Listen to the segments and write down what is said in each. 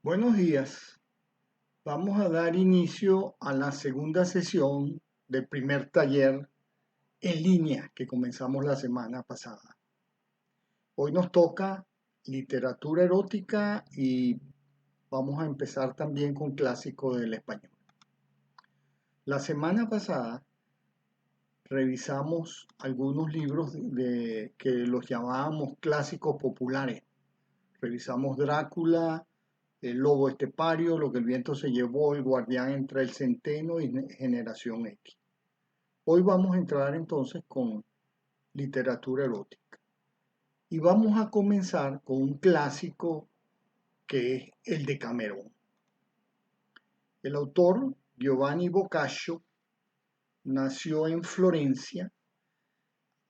Buenos días. Vamos a dar inicio a la segunda sesión del primer taller en línea que comenzamos la semana pasada. Hoy nos toca literatura erótica y vamos a empezar también con clásico del español. La semana pasada revisamos algunos libros que los llamábamos clásicos populares. Revisamos Drácula, El lobo estepario, Lo que el viento se llevó, El guardián entre el centeno y Generación X. Hoy vamos a entrar entonces con literatura erótica. Y vamos a comenzar con un clásico que es el Decamerón. El autor, Giovanni Boccaccio, nació en Florencia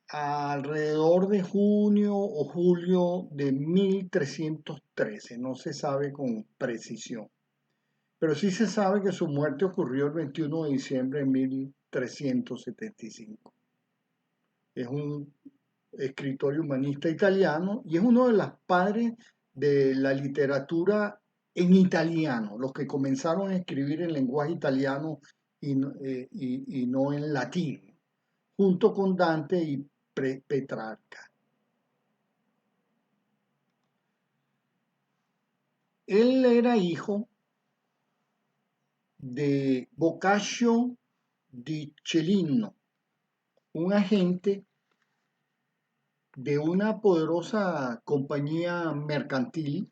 alrededor de junio o julio de 1313. No se sabe con precisión. Pero sí se sabe que su muerte ocurrió el 21 de diciembre de 1375. Es un escritor y humanista italiano y es uno de los padres de la literatura en italiano, los que comenzaron a escribir en lenguaje italiano y no en latín, junto con Dante y Petrarca. Él era hijo de Boccaccio di Cellino, un agente de una poderosa compañía mercantil,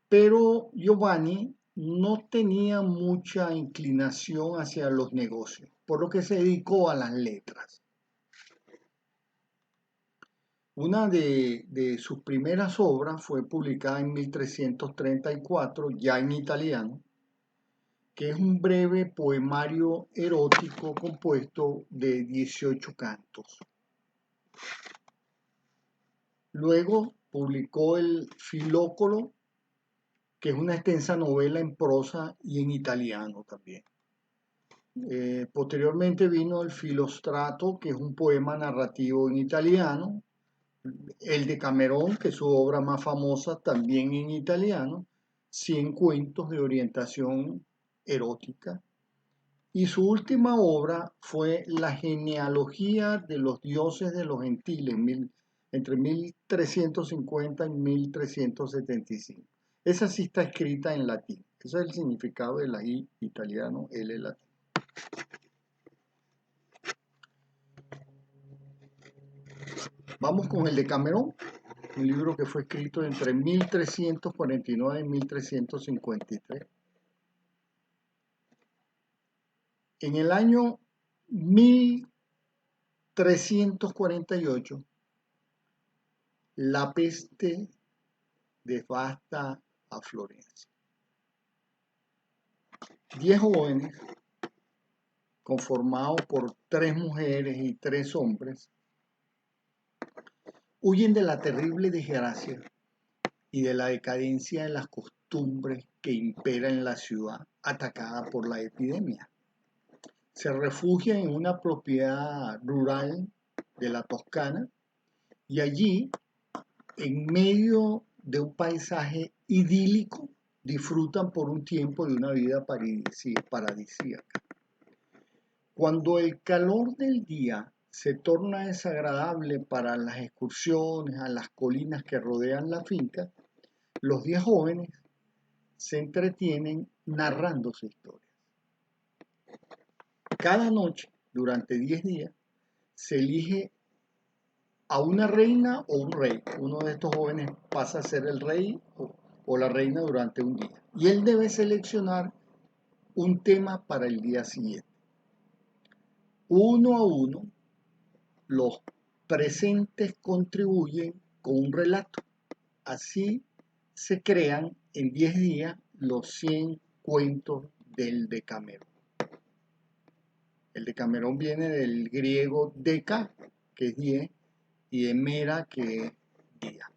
pero Giovanni no tenía mucha inclinación hacia los negocios, por lo que se dedicó a las letras. Una de sus primeras obras fue publicada en 1334, ya en italiano, que es un breve poemario erótico compuesto de 18 cantos. Luego publicó el Filócolo, que es una extensa novela en prosa y en italiano también. Posteriormente vino el Filostrato, que es un poema narrativo en italiano, el Decamerón, que es su obra más famosa, también en italiano, 100 cuentos de orientación erótica, y su última obra fue La genealogía de los dioses de los gentiles, entre 1350 y 1375. Esa sí está escrita en latín. Ese es el significado de la I italiano, L latín. Vamos con el Decamerón, un libro que fue escrito entre 1349 y 1353. En el año 1348, la peste devasta a Florencia. 10 jóvenes, conformados por 3 mujeres y 3 hombres, huyen de la terrible desgracia y de la decadencia de las costumbres que impera en la ciudad atacada por la epidemia. Se refugian en una propiedad rural de la Toscana y allí, en medio de un paisaje idílico, disfrutan por un tiempo de una vida paradisíaca. Cuando el calor del día se torna desagradable para las excursiones a las colinas que rodean la finca, los 10 jóvenes se entretienen narrando su historia. Cada noche, durante 10 días, se elige a una reina o un rey. Uno de estos jóvenes pasa a ser el rey o la reina durante un día. Y él debe seleccionar un tema para el día siguiente. Uno a uno, los presentes contribuyen con un relato. Así se crean en 10 días los 100 cuentos del Decamerón. El Decamerón viene del griego deca, que es 10, y de mera, que es día.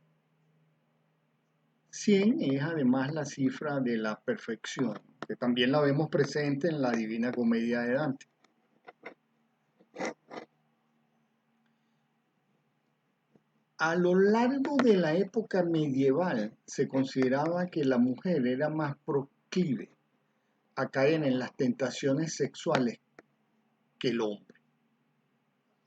100 es además la cifra de la perfección, que también la vemos presente en la Divina Comedia de Dante. A lo largo de la época medieval se consideraba que la mujer era más proclive a caer en las tentaciones sexuales que el hombre.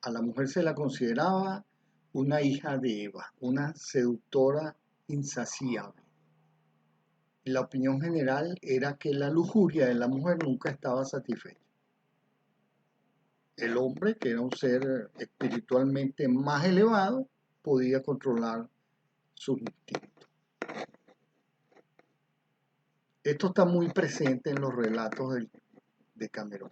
A la mujer se la consideraba una hija de Eva, una seductora insaciable. Y la opinión general era que la lujuria de la mujer nunca estaba satisfecha. El hombre, que era un ser espiritualmente más elevado, podía controlar sus instintos. Esto está muy presente en los relatos de Decamerón.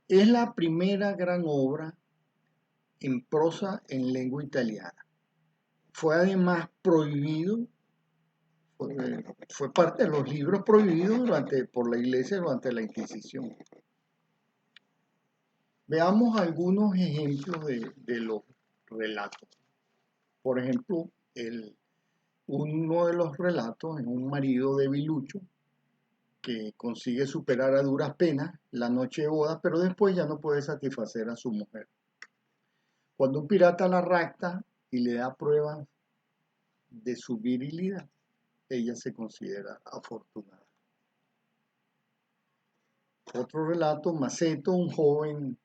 Es la primera gran obra en prosa en lengua italiana. Fue además prohibido, fue parte de los libros prohibidos por la Iglesia durante la Inquisición. Veamos algunos ejemplos de los relatos. Por ejemplo, uno de los relatos es un marido debilucho que consigue superar a duras penas la noche de boda, pero después ya no puede satisfacer a su mujer. Cuando un pirata la rapta y le da pruebas de su virilidad, ella se considera afortunada. Otro relato, Maceto, un joven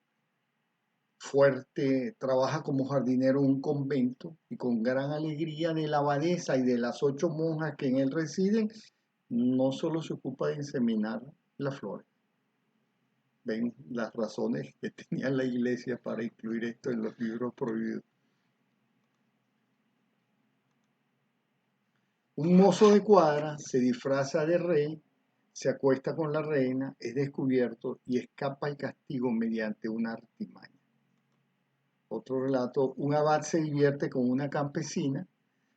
fuerte, trabaja como jardinero en un convento y con gran alegría de la abadesa y de las 8 monjas que en él residen, no solo se ocupa de inseminar las flores. Ven las razones que tenía la Iglesia para incluir esto en los libros prohibidos. Un mozo de cuadra se disfraza de rey, se acuesta con la reina, es descubierto y escapa al castigo mediante una artimaña. Otro relato, un abad se divierte con una campesina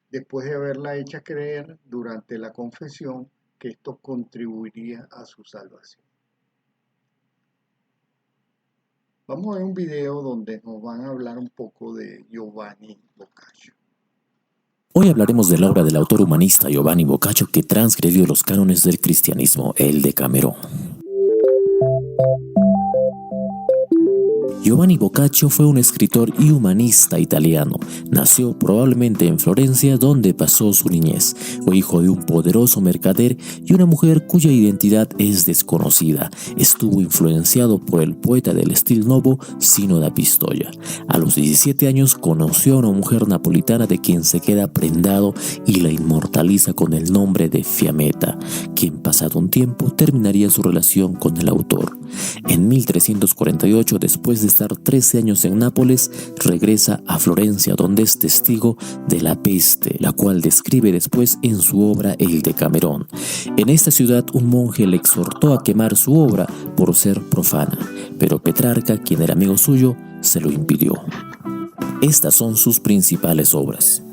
después de haberla hecha creer durante la confesión que esto contribuiría a su salvación. Vamos a ver un video donde nos van a hablar un poco de Giovanni Boccaccio. Hoy hablaremos de la obra del autor humanista Giovanni Boccaccio que transgredió los cánones del cristianismo, el Decamerón. Giovanni Boccaccio fue un escritor y humanista italiano. Nació probablemente en Florencia, donde pasó su niñez. Fue hijo de un poderoso mercader y una mujer cuya identidad es desconocida. Estuvo influenciado por el poeta del Stil Novo, Sino da Pistoia. A los 17 años conoció a una mujer napolitana de quien se queda prendado y la inmortaliza con el nombre de Fiammetta, quien pasado un tiempo terminaría su relación con el autor. En 1348, después de estar 13 años en Nápoles, regresa a Florencia, donde es testigo de la peste, la cual describe después en su obra El Decamerón. En esta ciudad, un monje le exhortó a quemar su obra por ser profana, pero Petrarca, quien era amigo suyo, se lo impidió. Estas son sus principales obras.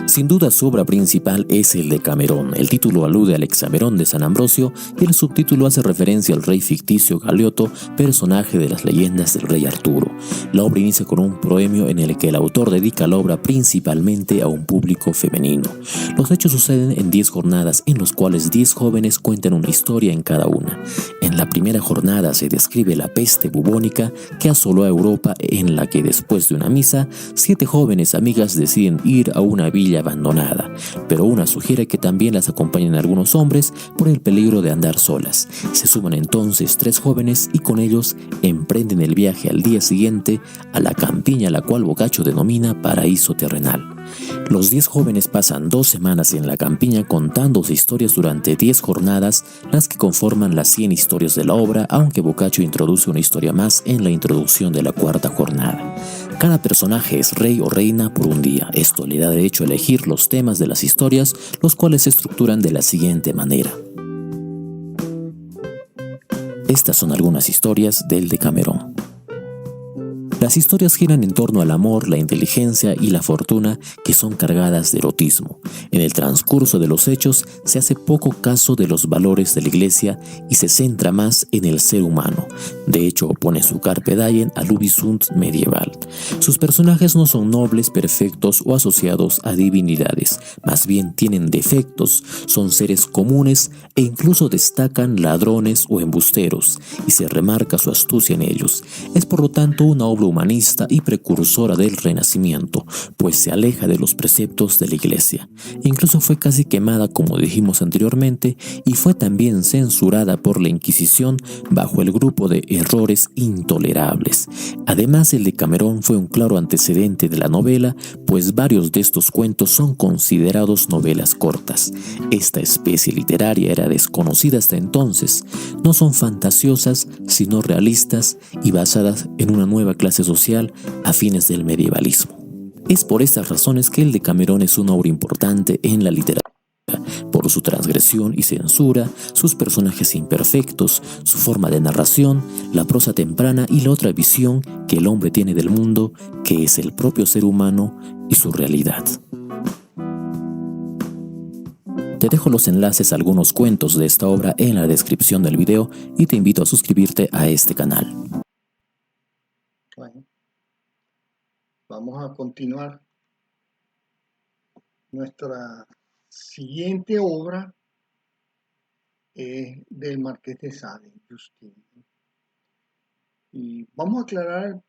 Sin duda su obra principal es el Decamerón. El título alude al Hexamerón de San Ambrosio y el subtítulo hace referencia al rey ficticio Galeoto, personaje de las leyendas del rey Arturo. La obra inicia con un proemio en el que el autor dedica la obra principalmente a un público femenino. Los hechos suceden en 10 jornadas en los cuales 10 jóvenes cuentan una historia en cada una. En la primera jornada se describe la peste bubónica que asoló a Europa, en la que después de una misa, 7 jóvenes amigas deciden ir a una villa abandonada, pero una sugiere que también las acompañen algunos hombres por el peligro de andar solas. Se suman entonces 3 jóvenes y con ellos emprenden el viaje al día siguiente a la campiña, la cual Boccaccio denomina paraíso terrenal. Los 10 jóvenes pasan 2 semanas en la campiña contándose historias durante 10 jornadas, las que conforman las 100 historias de la obra, aunque Boccaccio introduce una historia más en la introducción de la 4ª jornada. Cada personaje es rey o reina por un día. Esto le da derecho a elegir los temas de las historias, los cuales se estructuran de la siguiente manera. Estas son algunas historias del Decamerón. Las historias giran en torno al amor, la inteligencia y la fortuna, que son cargadas de erotismo. En el transcurso de los hechos se hace poco caso de los valores de la Iglesia y se centra más en el ser humano. De hecho, opone su carpe diem al ubi sunt medieval. Sus personajes no son nobles, perfectos o asociados a divinidades, más bien tienen defectos, son seres comunes e incluso destacan ladrones o embusteros, y se remarca su astucia en ellos. Es por lo tanto una obra humanista y precursora del Renacimiento, pues se aleja de los preceptos de la Iglesia. Incluso fue casi quemada, como dijimos anteriormente, y fue también censurada por la Inquisición bajo el grupo de errores intolerables. Además, el Decamerón fue un claro antecedente de la novela, pues varios de estos cuentos son considerados novelas cortas. Esta especie literaria era desconocida hasta entonces. No son fantasiosas, sino realistas y basadas en una nueva clase social a fines del medievalismo. Es por estas razones que el Decamerón es una obra importante en la literatura, por su transgresión y censura, sus personajes imperfectos, su forma de narración, la prosa temprana y la otra visión que el hombre tiene del mundo, que es el propio ser humano y su realidad. Te dejo los enlaces a algunos cuentos de esta obra en la descripción del video y te invito a suscribirte a este canal. Bueno, vamos a continuar. Nuestra siguiente obra es del Marqués de Sade, Justin. Y vamos a aclarar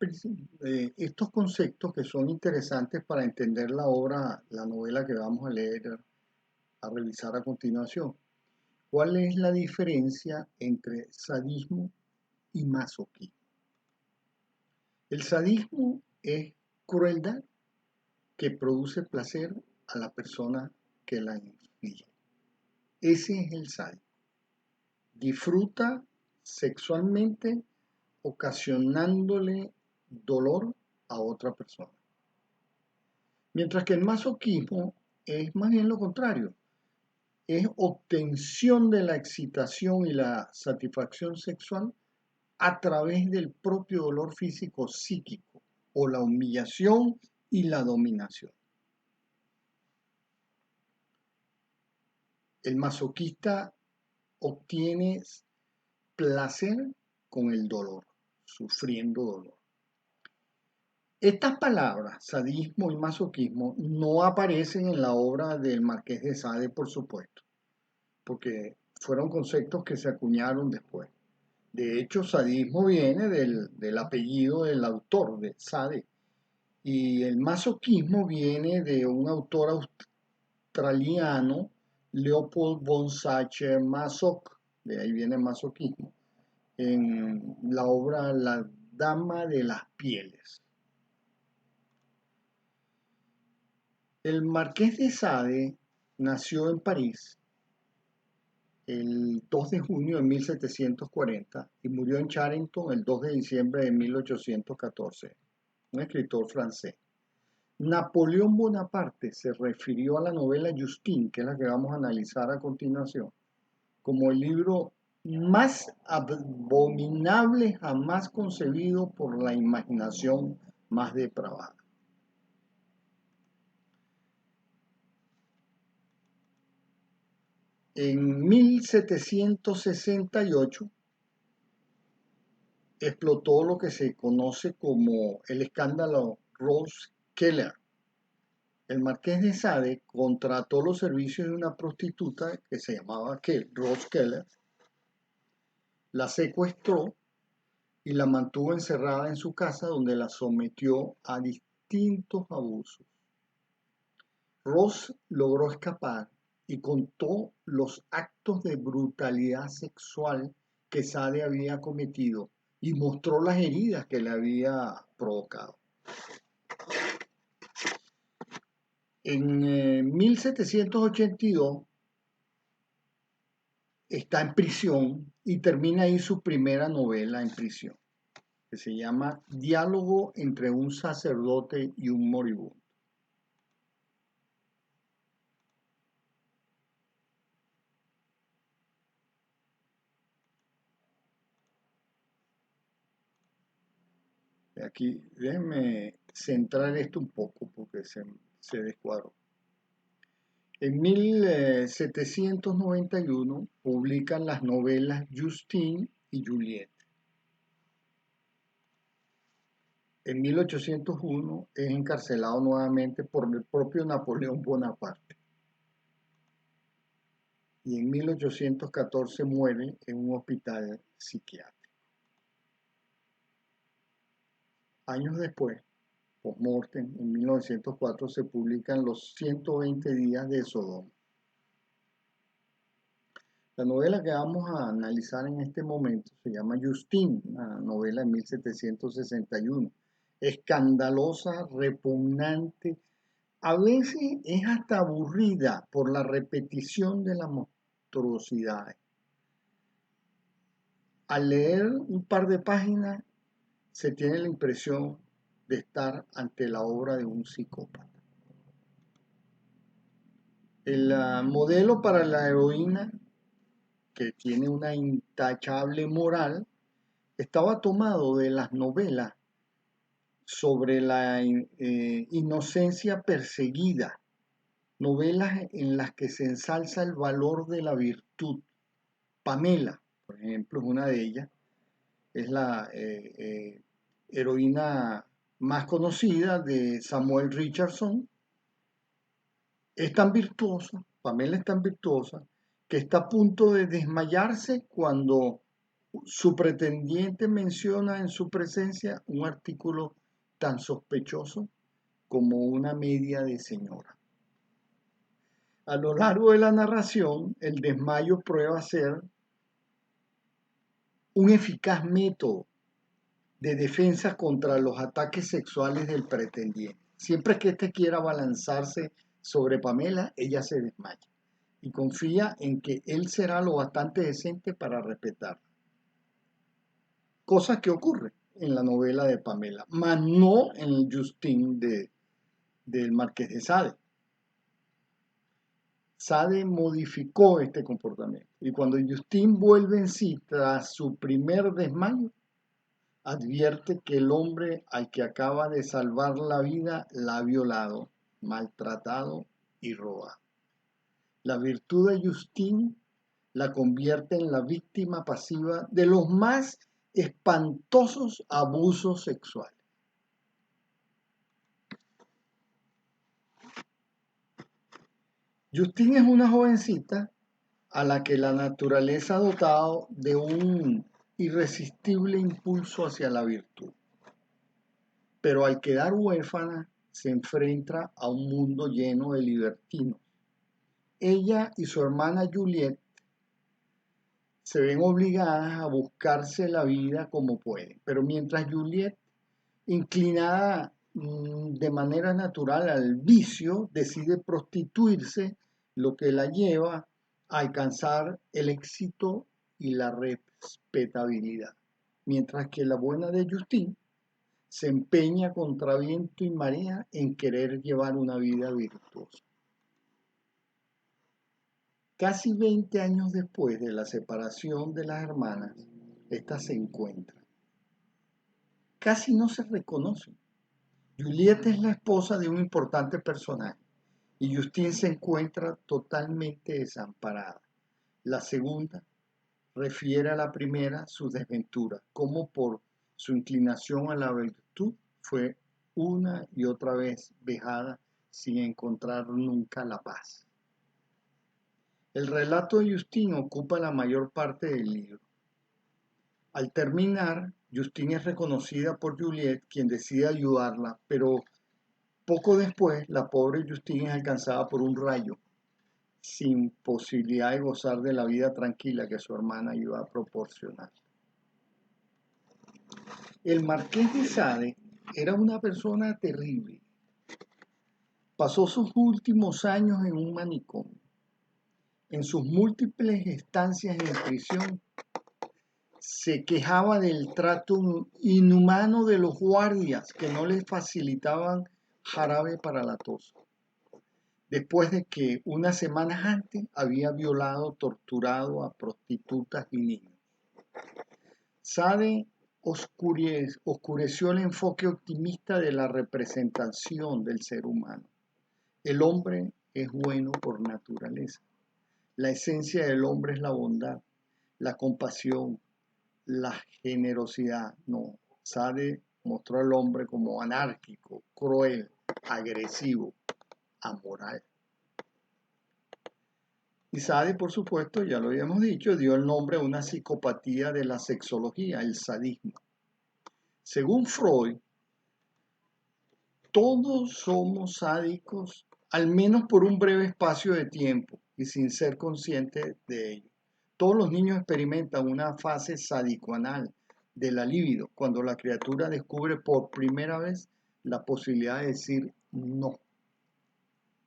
estos conceptos que son interesantes para entender la obra, la novela que vamos a leer, a revisar a continuación. ¿Cuál es la diferencia entre sadismo y masoquismo? El sadismo es crueldad que produce placer a la persona que la inflige. Ese es el sádico. Disfruta sexualmente ocasionándole dolor a otra persona. Mientras que el masoquismo es más bien lo contrario. Es obtención de la excitación y la satisfacción sexual a través del propio dolor físico psíquico o la humillación y la dominación. El masoquista obtiene placer con el dolor, sufriendo dolor. Estas palabras, sadismo y masoquismo, no aparecen en la obra del Marqués de Sade, por supuesto, porque fueron conceptos que se acuñaron después. De hecho, sadismo viene del apellido del autor, de Sade, y el masoquismo viene de un autor australiano, Leopold von Sacher-Masoch, de ahí viene masoquismo, en la obra La Dama de las Pieles. El Marqués de Sade nació en París el 2 de junio de 1740 y murió en Charenton el 2 de diciembre de 1814, un escritor francés. Napoleón Bonaparte se refirió a la novela Justine, que es la que vamos a analizar a continuación, como el libro más abominable jamás concebido por la imaginación más depravada. En 1768 explotó lo que se conoce como el escándalo Rose-Keller. El Marqués de Sade contrató los servicios de una prostituta que se llamaba Rose Keller, la secuestró y la mantuvo encerrada en su casa, donde la sometió a distintos abusos. Rose logró escapar y contó los actos de brutalidad sexual que Sade había cometido y mostró las heridas que le había provocado. En 1782 está en prisión y termina ahí su primera novela en prisión, que se llama Diálogo entre un sacerdote y un moribundo. Aquí déjenme centrar esto un poco porque se descuadró. En 1791 publican las novelas Justine y Juliette. En 1801 es encarcelado nuevamente por el propio Napoleón Bonaparte. Y en 1814 muere en un hospital psiquiátrico. Años después, post-mortem, en 1904, se publican Los 120 días de Sodoma. La novela que vamos a analizar en este momento se llama Justine, una novela de 1761. Escandalosa, repugnante, a veces es hasta aburrida por la repetición de las monstruosidades. Al leer un par de páginas se tiene la impresión de estar ante la obra de un psicópata. El modelo para la heroína, que tiene una intachable moral, estaba tomado de las novelas sobre la inocencia perseguida, novelas en las que se ensalza el valor de la virtud. Pamela, por ejemplo, es una de ellas, es la heroína más conocida de Samuel Richardson. Es tan virtuosa, Pamela es tan virtuosa, que está a punto de desmayarse cuando su pretendiente menciona en su presencia un artículo tan sospechoso como una media de señora. A lo largo de la narración, el desmayo prueba ser un eficaz método de defensa contra los ataques sexuales del pretendiente. Siempre que éste quiera abalanzarse sobre Pamela, ella se desmaya y confía en que él será lo bastante decente para respetarla. Cosa que ocurre en la novela de Pamela, mas no en el Justine del Marqués de Sade. Sade modificó este comportamiento y cuando Justine vuelve en sí tras su primer desmayo, advierte que el hombre al que acaba de salvar la vida la ha violado, maltratado y robado. La virtud de Justine la convierte en la víctima pasiva de los más espantosos abusos sexuales. Justine es una jovencita a la que la naturaleza ha dotado de un irresistible impulso hacia la virtud. Pero al quedar huérfana se enfrenta a un mundo lleno de libertinos. Ella y su hermana Juliette se ven obligadas a buscarse la vida como pueden, pero mientras Juliette, inclinada de manera natural al vicio, decide prostituirse, lo que la lleva a alcanzar el éxito y la respetabilidad, mientras que la buena de Justine se empeña contra viento y marea en querer llevar una vida virtuosa. Casi 20 años después de la separación de las hermanas, estas se encuentran. Casi no se reconocen. Juliette es la esposa de un importante personaje y Justine se encuentra totalmente desamparada. La segunda refiere a la primera sus desventuras, como por su inclinación a la virtud fue una y otra vez vejada sin encontrar nunca la paz. El relato de Justine ocupa la mayor parte del libro. Al terminar, Justine es reconocida por Juliette, quien decide ayudarla, pero poco después la pobre Justine es alcanzada por un rayo, sin posibilidad de gozar de la vida tranquila que su hermana iba a proporcionar. El Marqués de Sade era una persona terrible. Pasó sus últimos años en un manicomio. En sus múltiples estancias en prisión, se quejaba del trato inhumano de los guardias que no les facilitaban jarabe para la tos, después de que unas semanas antes había violado, torturado a prostitutas y niños. Sade oscureció el enfoque optimista de la representación del ser humano. El hombre es bueno por naturaleza. La esencia del hombre es la bondad, la compasión, la generosidad. No, Sade mostró al hombre como anárquico, cruel, agresivo, amoral. Y Sade, por supuesto, ya lo habíamos dicho, dio el nombre a una psicopatía de la sexología, el sadismo. Según Freud, Todos somos sádicos, al menos por un breve espacio de tiempo y sin ser conscientes de ello. Todos los niños experimentan una fase sadicoanal de la libido cuando la criatura descubre por primera vez la posibilidad de decir no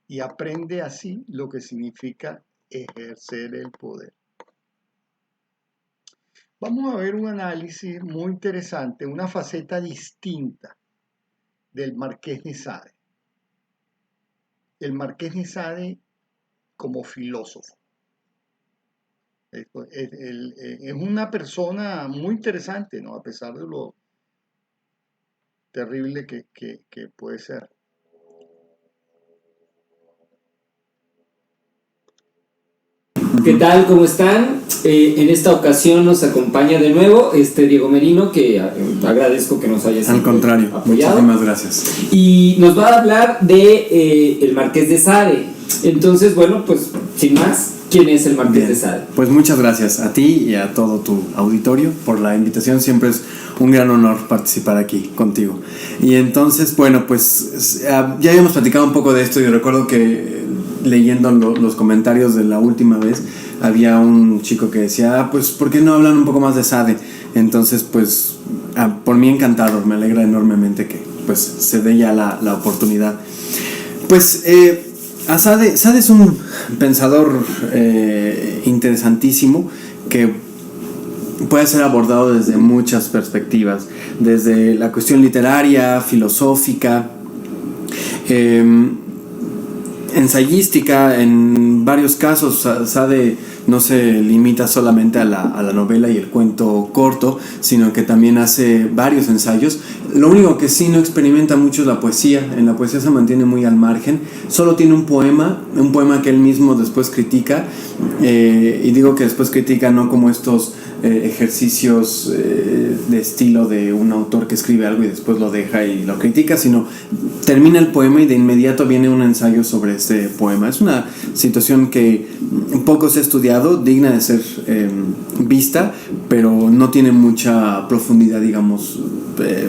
y aprende así lo que significa ejercer el poder. Vamos a ver un análisis muy interesante, una faceta distinta del Marqués de Sade. El Marqués de Sade como filósofo. Es una persona muy interesante, ¿no? A pesar de lo terrible que puede ser. ¿Qué tal? ¿Cómo están? En esta ocasión nos acompaña de nuevo Diego Merino, que agradezco que nos hayas al contrario, apoyado. Muchísimas gracias. Y nos va a hablar de el Marqués de Sade. Entonces, bueno, pues sin más, ¿quién es el Marqués de Sade? Pues muchas gracias a ti y a todo tu auditorio por la invitación. Siempre es un gran honor participar aquí contigo. Y entonces, bueno, pues ya habíamos platicado un poco de esto y recuerdo que leyendo los comentarios de la última vez había un chico que decía, pues ¿por qué no hablan un poco más de Sade? Entonces, pues por mí encantado, me alegra enormemente que pues se dé ya la oportunidad. Pues a Sade es un pensador interesantísimo que puede ser abordado desde muchas perspectivas, desde la cuestión literaria, filosófica, ensayística. En varios casos Sade no se limita solamente a la novela y el cuento corto, sino que también hace varios ensayos. Lo único que sí no experimenta mucho es la poesía. En la poesía se mantiene muy al margen. Solo tiene un poema que él mismo después critica, y digo que después critica no como estos ejercicios de estilo de un autor que escribe algo y después lo deja y lo critica, sino termina el poema y de inmediato viene un ensayo sobre este poema. Es una situación que poco se ha estudiado, digna de ser vista, pero no tiene mucha profundidad, digamos,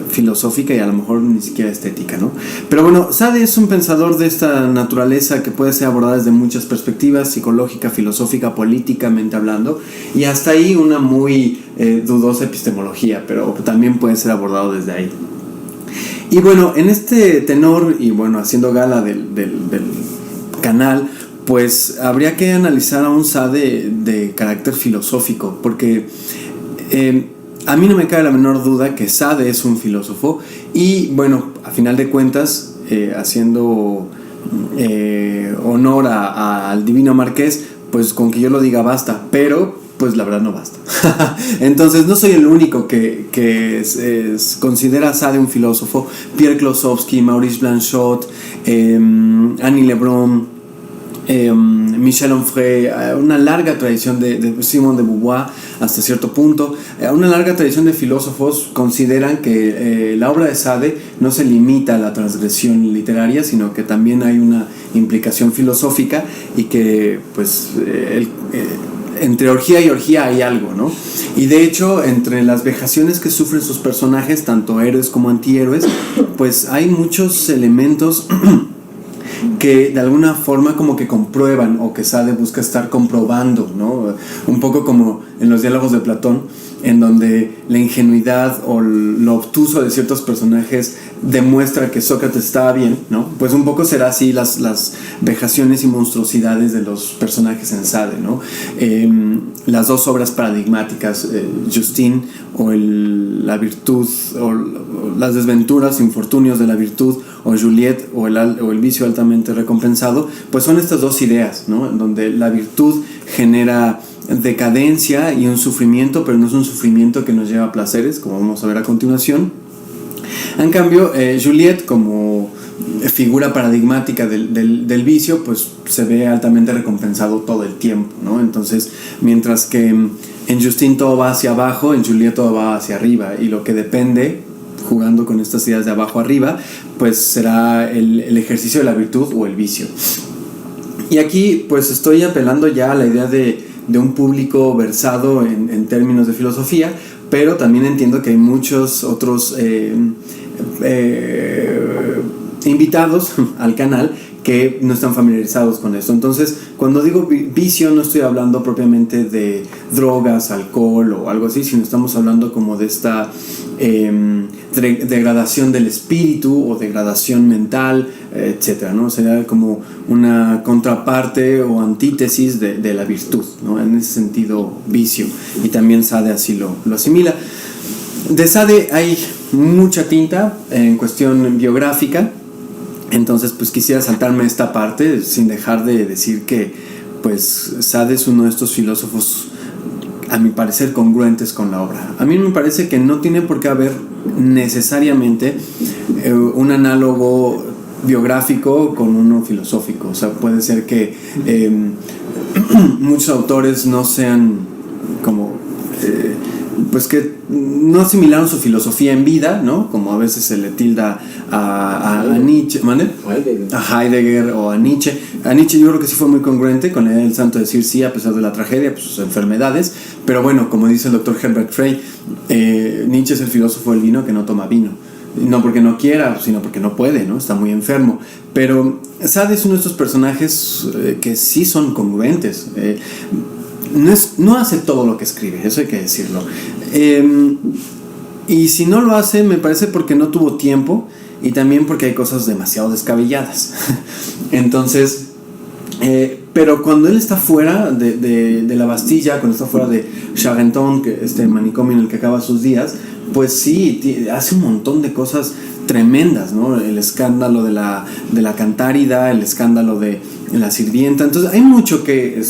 filosófica y a lo mejor ni siquiera estética, ¿no? Pero bueno, Sade es un pensador de esta naturaleza que puede ser abordada desde muchas perspectivas: psicológica, filosófica, políticamente hablando, y hasta ahí una muy dudosa epistemología, pero también puede ser abordado desde ahí. Y bueno, en este tenor, y bueno, haciendo gala del canal, pues habría que analizar a un Sade de carácter filosófico, porque a mí no me cabe la menor duda que Sade es un filósofo. Y bueno, a final de cuentas, haciendo honor al divino Marqués, pues con que yo lo diga basta, pero pues la verdad no basta. Entonces no soy el único que considera a Sade un filósofo. Pierre Klossowski, Maurice Blanchot, Annie Lebrun, Michel Onfray, una larga tradición de Simone de Beauvoir hasta cierto punto, una larga tradición de filósofos consideran que la obra de Sade no se limita a la transgresión literaria, sino que también hay una implicación filosófica y que pues entre orgía y orgía hay algo, ¿no? Y de hecho, entre las vejaciones que sufren sus personajes, tanto héroes como antihéroes, pues hay muchos elementos que de alguna forma como que comprueban, o que Sade busca estar comprobando, ¿no? Un poco como en los diálogos de Platón, en donde la ingenuidad o lo obtuso de ciertos personajes demuestra que Sócrates estaba bien, ¿no? Pues un poco será así las vejaciones y monstruosidades de los personajes en Sade, ¿no? Las dos obras paradigmáticas, Justine o la virtud, o las desventuras, infortunios de la virtud, o Juliette o el vicio altamente recompensado, pues son estas dos ideas, ¿no? En donde la virtud genera decadencia y un sufrimiento, pero no es un sufrimiento que nos lleva a placeres, como vamos a ver a continuación. En cambio, Juliette, como figura paradigmática del vicio, pues se ve altamente recompensado todo el tiempo, ¿no? Entonces, mientras que en Justine todo va hacia abajo, en Juliette todo va hacia arriba, y lo que depende, jugando con estas ideas de abajo arriba, pues será el ejercicio de la virtud o el vicio. Y aquí pues estoy apelando ya a la idea de un público versado en términos de filosofía, pero también entiendo que hay muchos otros invitados al canal que no están familiarizados con esto. Entonces, cuando digo vicio, no estoy hablando propiamente de drogas, alcohol o algo así, sino estamos hablando como de esta degradación del espíritu o degradación mental, etcétera, ¿no? Sería como una contraparte o antítesis de la virtud, ¿no? En ese sentido, vicio. Y también Sade así lo asimila. De Sade hay mucha tinta en cuestión biográfica. Entonces, pues quisiera saltarme esta parte sin dejar de decir que, pues, Sade es uno de estos filósofos, a mi parecer, congruentes con la obra. A mí me parece que no tiene por qué haber necesariamente un análogo biográfico con uno filosófico. O sea, puede ser que muchos autores no sean como... pues que no asimilaron su filosofía en vida, ¿no? Como a veces se le tilda a Nietzsche, ¿vale? A Heidegger o a Nietzsche. A Nietzsche yo creo que sí fue muy congruente con la idea del santo decir sí a pesar de la tragedia, pues sus enfermedades. Pero bueno, como dice el doctor Herbert Frey, Nietzsche es el filósofo del vino que no toma vino. No porque no quiera, sino porque no puede, ¿no? Está muy enfermo. Pero Sade es uno de estos personajes que sí son congruentes. No hace todo lo que escribe, eso hay que decirlo. Y si no lo hace, me parece porque no tuvo tiempo y también porque hay cosas demasiado descabelladas. Entonces, pero cuando él está fuera de la Bastilla, cuando está fuera de Charenton, que este manicomio en el que acaba sus días, pues sí, hace un montón de cosas tremendas, ¿no? El escándalo de la Cantárida, el escándalo de la sirvienta. Entonces hay mucho que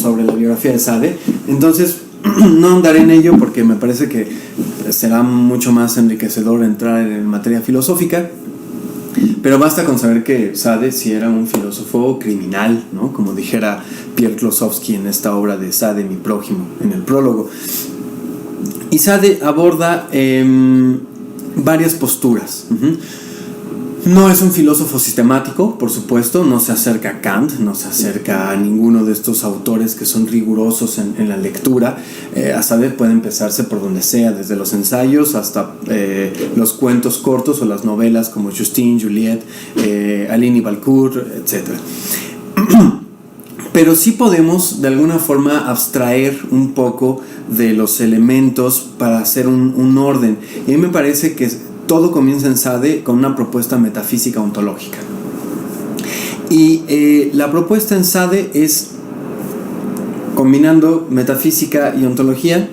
sobre la biografía de Sade. Entonces no andaré en ello porque me parece que será mucho más enriquecedor entrar en materia filosófica, pero basta con saber que Sade sí era un filósofo criminal, ¿no? Como dijera Pierre Klossowski en esta obra de Sade, mi prójimo, en el prólogo. Y Sade aborda varias posturas. No es un filósofo sistemático, por supuesto, no se acerca a Kant, no se acerca a ninguno de estos autores que son rigurosos en la lectura. A Sade puede empezarse por donde sea, desde los ensayos hasta los cuentos cortos o las novelas como Justine, Juliette, Aline y Valcourt, etc. Pero sí podemos de alguna forma abstraer un poco de los elementos para hacer un orden. Y a mí me parece que todo comienza en Sade con una propuesta metafísica ontológica. Y la propuesta en Sade es, combinando metafísica y ontología,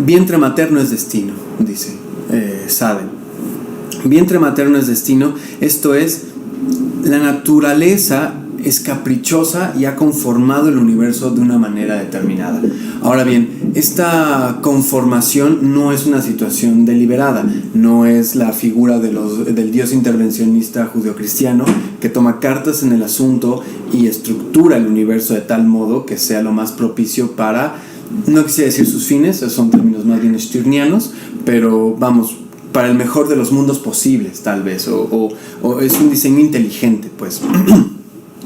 vientre materno es destino, dice Sade. Vientre materno es destino, esto es, la naturaleza es caprichosa y ha conformado el universo de una manera determinada. Ahora bien, esta conformación no es una situación deliberada, no es la figura del Dios intervencionista judeocristiano que toma cartas en el asunto y estructura el universo de tal modo que sea lo más propicio para, no quisiera decir sus fines, son términos más bien stirnianos, pero vamos, para el mejor de los mundos posibles tal vez, o es un diseño inteligente, pues.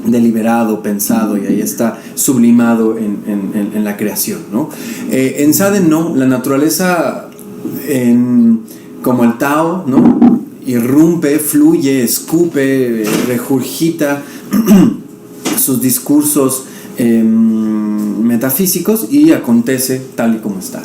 Deliberado, pensado, y ahí está sublimado en la creación, ¿no? En Sade no, la naturaleza como el Tao, ¿no? Irrumpe, fluye, escupe, regurgita sus discursos metafísicos y acontece tal y como está.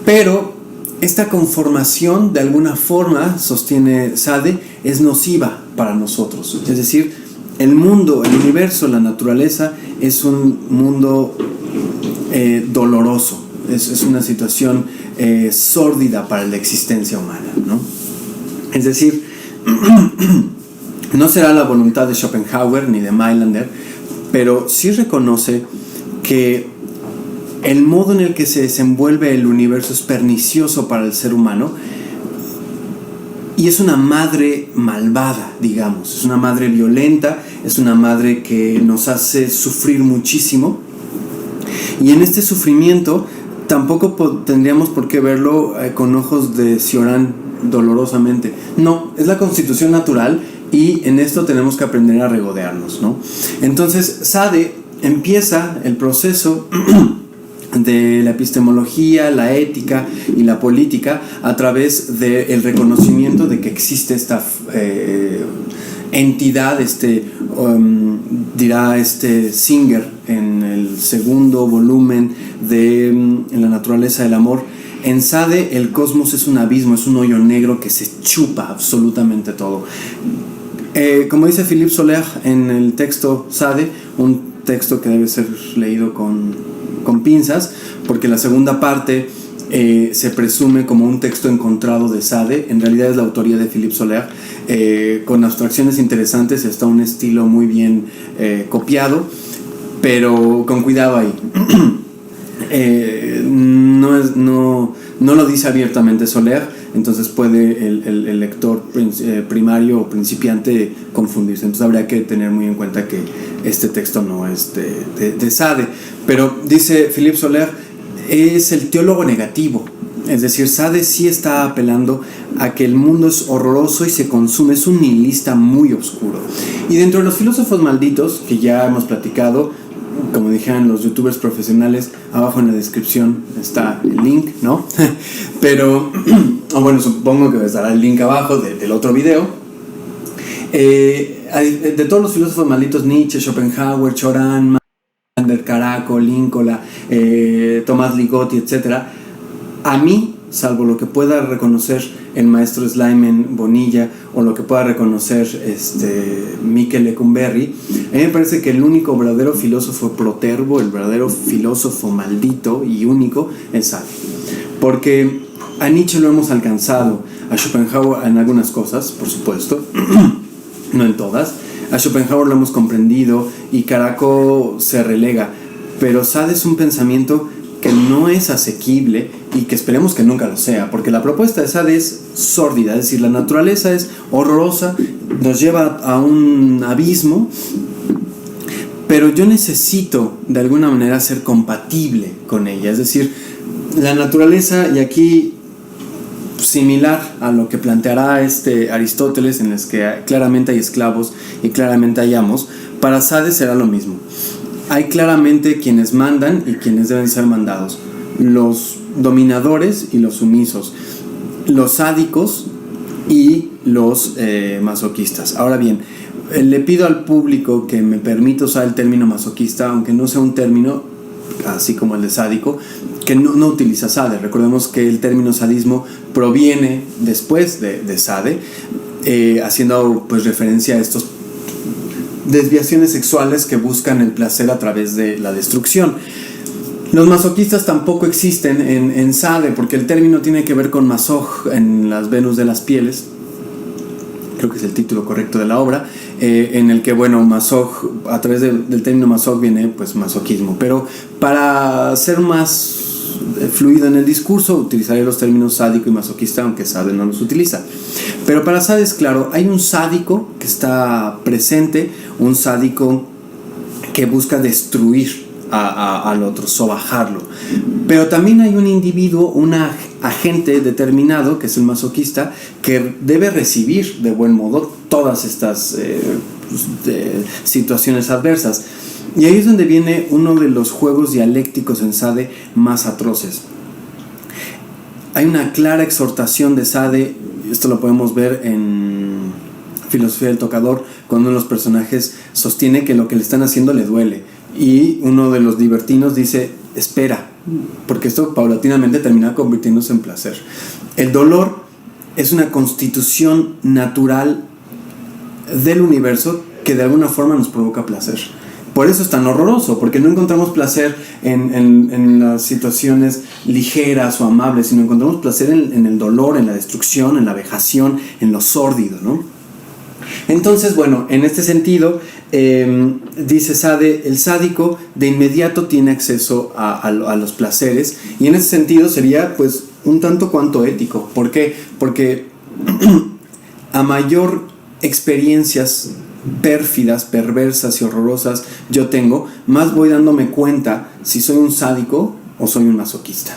Pero esta conformación de alguna forma, sostiene Sade, es nociva para nosotros, es decir, el mundo, el universo, la naturaleza es un mundo doloroso, es una situación sórdida para la existencia humana, ¿no? Es decir, no será la voluntad de Schopenhauer ni de Mailander, pero sí reconoce que el modo en el que se desenvuelve el universo es pernicioso para el ser humano. Y es una madre malvada, digamos, es una madre violenta, es una madre que nos hace sufrir muchísimo. Y en este sufrimiento tampoco tendríamos por qué verlo con ojos de Cioran dolorosamente. No, es la constitución natural y en esto tenemos que aprender a regodearnos, ¿no? Entonces Sade empieza el proceso de la epistemología, la ética y la política a través del reconocimiento de que existe esta entidad, dirá Singer en el segundo volumen de La naturaleza del amor. En Sade el cosmos es un abismo, es un hoyo negro que se chupa absolutamente todo. Como dice Philippe Soler en el texto Sade, un texto que debe ser leído con pinzas, porque la segunda parte se presume como un texto encontrado de Sade. En realidad es la autoría de Philippe Soler, con abstracciones interesantes y hasta un estilo muy bien copiado, pero con cuidado ahí. No lo dice abiertamente Soler, entonces puede el lector primario o principiante confundirse. Entonces habría que tener muy en cuenta que este texto no es de Sade. Pero dice Philippe Soler, es el teólogo negativo. Es decir, Sade sí está apelando a que el mundo es horroroso y se consume, es un nihilista muy oscuro. Y dentro de los filósofos malditos, que ya hemos platicado, como dijeron los youtubers profesionales, abajo en la descripción está el link, ¿no? Pero, bueno, supongo que estará el link abajo del otro video. De todos los filósofos malditos, Nietzsche, Schopenhauer, Choran, Mander, Caraco, Lincoln, Tomás Ligotti, etc., a mí, salvo lo que pueda reconocer el maestro Slyman Bonilla o lo que pueda reconocer Michel Lecumberri, a mí me parece que el único verdadero filósofo protervo, el verdadero filósofo maldito y único, es Sade. Porque a Nietzsche lo hemos alcanzado, a Schopenhauer en algunas cosas, por supuesto, no en todas, a Schopenhauer lo hemos comprendido y Caraco se relega, pero Sade es un pensamiento que no es asequible y que esperemos que nunca lo sea, porque la propuesta de Sade es sórdida, es decir, la naturaleza es horrorosa, nos lleva a un abismo, pero yo necesito de alguna manera ser compatible con ella. Es decir, la naturaleza, y aquí similar a lo que planteará Aristóteles, en el que claramente hay esclavos y claramente hay amos, para Sade será lo mismo. Hay claramente quienes mandan y quienes deben ser mandados, los dominadores y los sumisos, los sádicos y los masoquistas. Ahora bien, le pido al público que me permita usar el término masoquista, aunque no sea un término así como el de sádico, que no utiliza Sade. Recordemos que el término sadismo proviene después de Sade, haciendo pues referencia a estos desviaciones sexuales que buscan el placer a través de la destrucción. Los masoquistas tampoco existen en Sade, porque el término tiene que ver con masoj en las Venus de las pieles, creo que es el título correcto de la obra, en el que, bueno, masoj, a través del término masoj viene pues masoquismo, pero para ser más fluido en el discurso utilizaré los términos sádico y masoquista, aunque Sade no los utiliza. Pero para Sade es claro, hay un sádico que está presente, un sádico que busca destruir al otro, sobajarlo. Pero también hay un individuo, un agente determinado, que es el masoquista, que debe recibir de buen modo todas estas situaciones adversas. Y ahí es donde viene uno de los juegos dialécticos en Sade más atroces. Hay una clara exhortación de Sade, esto lo podemos ver en Filosofía del Tocador, cuando uno de los personajes sostiene que lo que le están haciendo le duele. Y uno de los libertinos dice, espera, porque esto paulatinamente termina convirtiéndose en placer. El dolor es una constitución natural del universo que de alguna forma nos provoca placer. Por eso es tan horroroso, porque no encontramos placer en las situaciones ligeras o amables, sino encontramos placer en el dolor, en la destrucción, en la vejación, en lo sórdido, ¿no? Entonces, bueno, en este sentido, dice Sade, el sádico de inmediato tiene acceso a los placeres, y en ese sentido sería pues un tanto cuanto ético. ¿Por qué? Porque a mayor experiencias pérfidas, perversas y horrorosas yo tengo, más voy dándome cuenta si soy un sádico o soy un masoquista.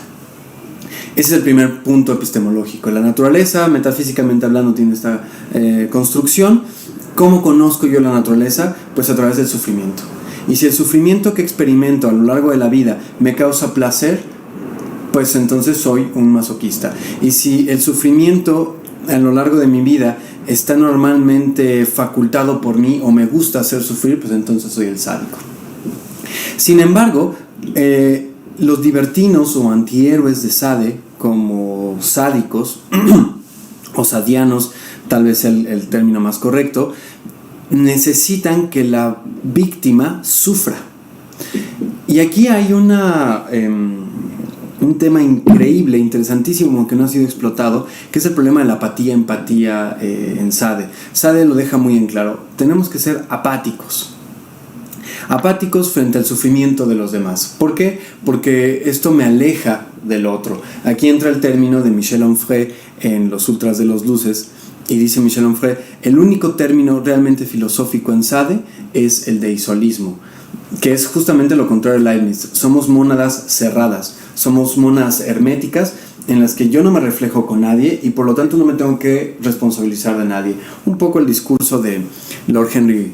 Ese es el primer punto epistemológico. La naturaleza, metafísicamente hablando, tiene esta construcción. ¿Cómo conozco yo la naturaleza? Pues a través del sufrimiento. Y si el sufrimiento que experimento a lo largo de la vida me causa placer, pues entonces soy un masoquista. Y si el sufrimiento a lo largo de mi vida está normalmente facultado por mí o me gusta hacer sufrir, pues entonces soy el sádico. Sin embargo, los libertinos o antihéroes de Sade, como sádicos o sadianos, tal vez el término más correcto, necesitan que la víctima sufra. Y aquí hay un tema increíble, interesantísimo, que no ha sido explotado, que es el problema de la apatía-empatía en Sade. Sade lo deja muy en claro. Tenemos que ser apáticos frente al sufrimiento de los demás. ¿Por qué? Porque esto me aleja del otro. Aquí entra el término de Michel Onfray en Los Ultras de los Luces, y dice Michel Onfray: el único término realmente filosófico en Sade es el deísmolismo, que es justamente lo contrario de Leibniz. Somos mónadas cerradas, somos mónadas herméticas en las que yo no me reflejo con nadie y por lo tanto no me tengo que responsabilizar de nadie. Un poco el discurso de Lord Henry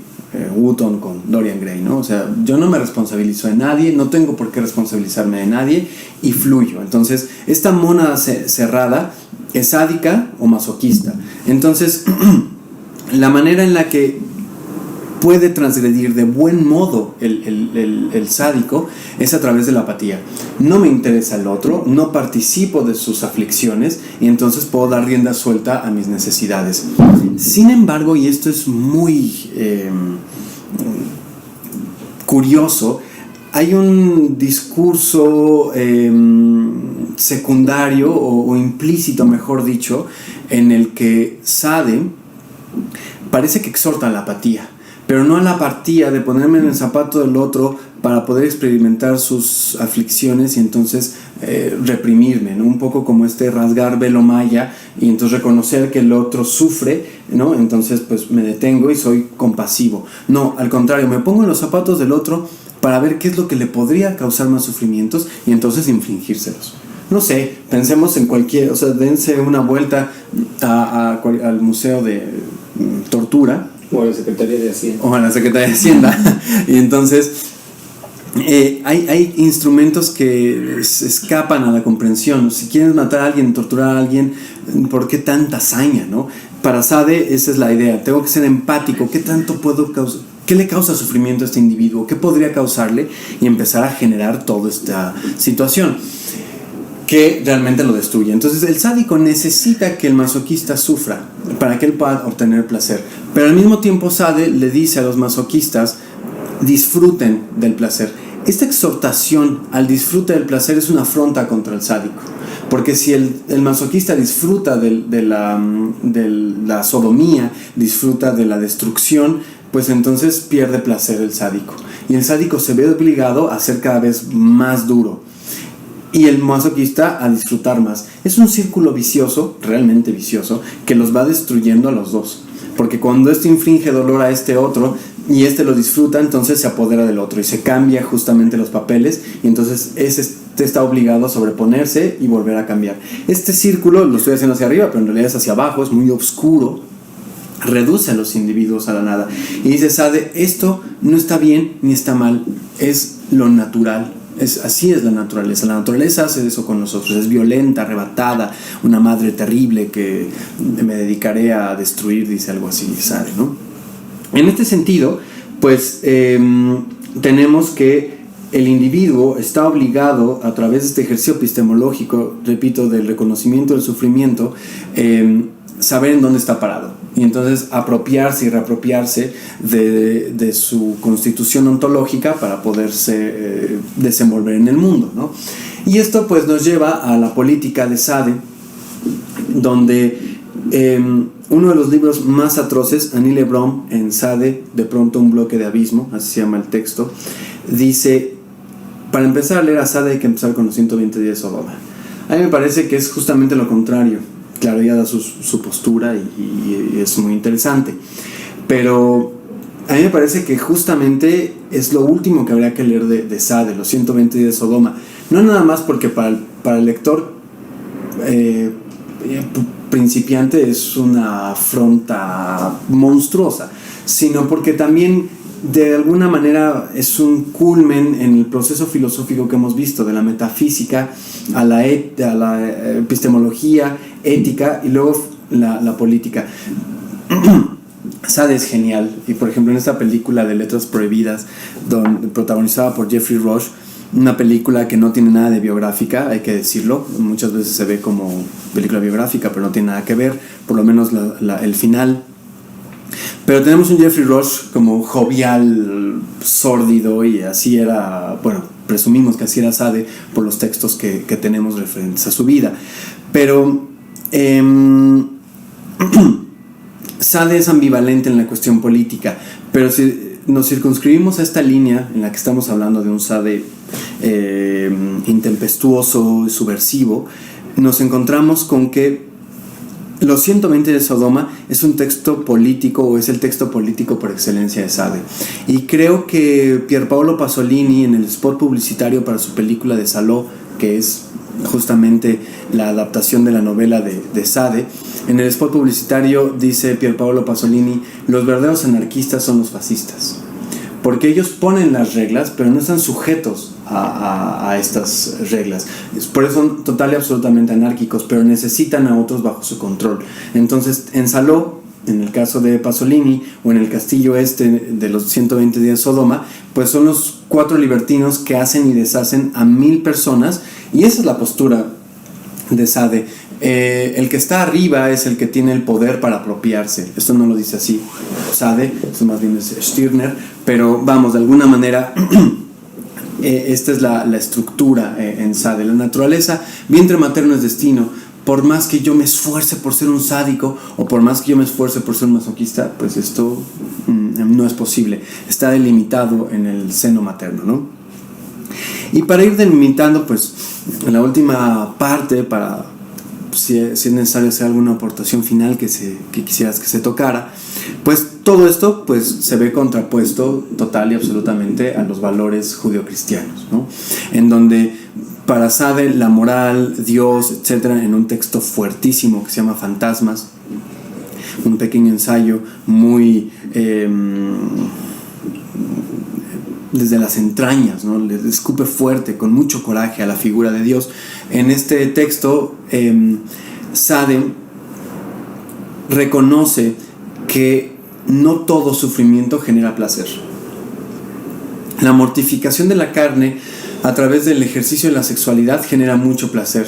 Wotton con Dorian Gray, ¿no? O sea, yo no me responsabilizo de nadie, no tengo por qué responsabilizarme de nadie y fluyo. Entonces, esta mónada cerrada es sádica o masoquista. Entonces, la manera en la que puede transgredir de buen modo el sádico es a través de la apatía. No me interesa el otro, no participo de sus aflicciones y entonces puedo dar rienda suelta a mis necesidades. Sin embargo, y esto es muy curioso, hay un discurso secundario o implícito, mejor dicho, en el que Sade parece que exhorta a la apatía, pero no a la apatía de ponerme en el zapato del otro para poder experimentar sus aflicciones y entonces reprimirme, ¿no? Un poco como este rasgar velo maya y entonces reconocer que el otro sufre, ¿no? Entonces pues me detengo y soy compasivo. No, al contrario, me pongo en los zapatos del otro para ver qué es lo que le podría causar más sufrimientos y entonces infligírselos. No sé, pensemos en cualquier, o sea, dense una vuelta al Museo de Tortura. O a la Secretaría de Hacienda. O a la Secretaría de Hacienda. Y entonces hay instrumentos que escapan a la comprensión. Si quieres matar a alguien, torturar a alguien, ¿por qué tanta hazaña, no? Para Sade esa es la idea. Tengo que ser empático. ¿Qué tanto puedo causar? ¿Qué le causa sufrimiento a este individuo? ¿Qué podría causarle? Y empezar a generar toda esta situación que realmente lo destruye. Entonces el sádico necesita que el masoquista sufra para que él pueda obtener placer, pero al mismo tiempo Sade le dice a los masoquistas: disfruten del placer. Esta exhortación al disfrute del placer es una afronta contra el sádico, porque si el masoquista disfruta de la sodomía, disfruta de la destrucción, pues entonces pierde placer el sádico, y el sádico se ve obligado a ser cada vez más duro y el masoquista a disfrutar más. Es un círculo vicioso, realmente vicioso, que los va destruyendo a los dos, porque cuando este inflige dolor a este otro y este lo disfruta, entonces se apodera del otro y se cambia justamente los papeles, y entonces este está obligado a sobreponerse y volver a cambiar. Este círculo lo estoy haciendo hacia arriba, pero en realidad es hacia abajo, es muy oscuro, reduce a los individuos a la nada. Y dice Sade: esto no está bien ni está mal, es lo natural. Así es la naturaleza hace eso con nosotros, es violenta, arrebatada, una madre terrible que me dedicaré a destruir, dice algo así, Sade, ¿no? En este sentido, pues tenemos que el individuo está obligado, a través de este ejercicio epistemológico, repito, del reconocimiento del sufrimiento, saber en dónde está parado, y entonces apropiarse y reapropiarse de su constitución ontológica para poderse desenvolver en el mundo, ¿no? Y esto pues nos lleva a la política de Sade, donde uno de los libros más atroces, Annie Lebron, en Sade, de pronto un bloque de abismo, así se llama el texto, dice: para empezar a leer a Sade hay que empezar con los 120 días de Sodoma. A mí me parece que es justamente lo contrario. Claro, ella da su postura y es muy interesante, pero a mí me parece que justamente es lo último que habría que leer de Sade, los 120 días de Sodoma. No nada más porque para el lector principiante es una afronta monstruosa, sino porque también de alguna manera es un culmen en el proceso filosófico que hemos visto, de la metafísica a la epistemología, ética y luego la política. Sade es genial, y por ejemplo en esta película de Letras Prohibidas, protagonizada por Jeffrey Rush, una película que no tiene nada de biográfica, hay que decirlo, muchas veces se ve como película biográfica, pero no tiene nada que ver, por lo menos el final. Pero tenemos un Jeffrey Rush como jovial, sórdido, y así era, bueno, presumimos que así era Sade por los textos que tenemos referentes a su vida. Pero Sade es ambivalente en la cuestión política, pero si nos circunscribimos a esta línea en la que estamos hablando de un Sade intempestuoso, subversivo, nos encontramos con que Los 120 de Sodoma es un texto político, o es el texto político por excelencia de Sade. Y creo que Pierpaolo Pasolini, en el spot publicitario para su película de Salò, que es justamente la adaptación de la novela de Sade, en el spot publicitario dice Pierpaolo Pasolini: los verdaderos anarquistas son los fascistas, porque ellos ponen las reglas, pero no están sujetos a estas reglas. Por eso son total y absolutamente anárquicos, pero necesitan a otros bajo su control. Entonces, en Salò, en el caso de Pasolini, o en el castillo de los 120 días de Sodoma, pues son los 4 libertinos que hacen y deshacen a 1000 personas, y esa es la postura de Sade. El que está arriba es el que tiene el poder para apropiarse. Esto no lo dice así Sade, esto más bien es Stirner, pero vamos, de alguna manera esta es la estructura en Sade. La naturaleza, vientre materno es destino. Por más que yo me esfuerce por ser un sádico, o por más que yo me esfuerce por ser un masoquista, pues esto no es posible. Está delimitado en el seno materno, ¿no? Y para ir delimitando, pues, en la última parte, para si es necesario hacer alguna aportación final que quisieras que se tocara, pues todo esto pues se ve contrapuesto total y absolutamente a los valores judeocristianos, ¿no? En donde para Sade la moral, Dios, etcétera, en un texto fuertísimo que se llama Fantasmas, un pequeño ensayo muy desde las entrañas, ¿no? Le escupe fuerte, con mucho coraje, a la figura de Dios. En este texto Sade reconoce que no todo sufrimiento genera placer. La mortificación de la carne a través del ejercicio de la sexualidad genera mucho placer